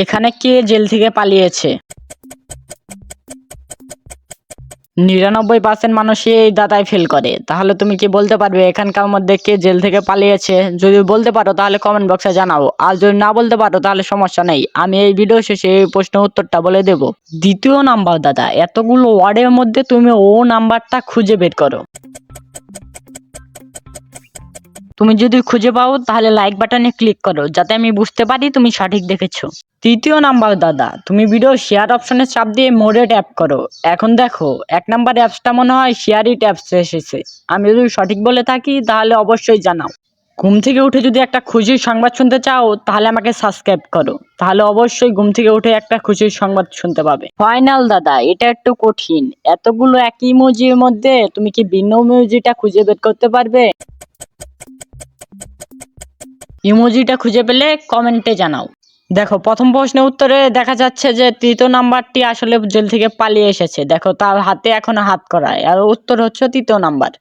এখানে কে জেল থেকে পালিয়েছে? 99% মানুষই এই দাতায় ফেল করে। তাহলে তুমি কি বলতে পারবে এখানকার মধ্যে কে জেল থেকে পালিয়েছে? যদি বলতে পারো তাহলে কমেন্ট বক্সে জানাও, আর যদি না বলতে পারো তাহলে সমস্যা নেই, আমি এই ভিডিও শেষে এই প্রশ্নের উত্তরটা বলে দেব। দ্বিতীয় নাম্বার দাদা, এতগুলো ওয়ার্ডের মধ্যে তুমি ও নাম্বারটা খুঁজে বের করো। তুমি যদি খুঁজে পাও তাহলে লাইক বাটনে ক্লিক করো, যাতে আমি বুঝতে পারি তুমি সঠিক দেখেছো। তৃতীয় নাম্বার দাদা, তুমি ভিডিও শেয়ার অপশনে চাপ দিয়ে মোডে ট্যাপ করো। এখন দেখো 1 নাম্বার অ্যাপসটা মনে হয় শেয়ার ইট অ্যাপসে এসেছে। আমি যদি সঠিক বলে থাকি তাহলে অবশ্যই জানাও। ঘুম থেকে উঠে যদি একটা খুশির সংবাদ শুনতে চাও তাহলে আমাকে সাবস্ক্রাইব করো, তাহলে অবশ্যই ঘুম থেকে উঠে একটা খুশির সংবাদ শুনতে পাবে। ফাইনাল দাদা, এটা একটু কঠিন। এতগুলো একই ইমোজির মধ্যে তুমি কি ভিন্ন ইমোজিটা খুঁজে বের করতে পারবে? ইমোজিটা খুঁজে পেলে কমেন্টে জানাও। দেখো প্রথম প্রশ্নের উত্তরে দেখা যাচ্ছে যে তৃতীয় নাম্বারটি আসলে জেল থেকে পালিয়ে এসেছে। দেখো তার হাতে এখনো হাত করা, আর উত্তর হচ্ছে তৃতীয় নাম্বার।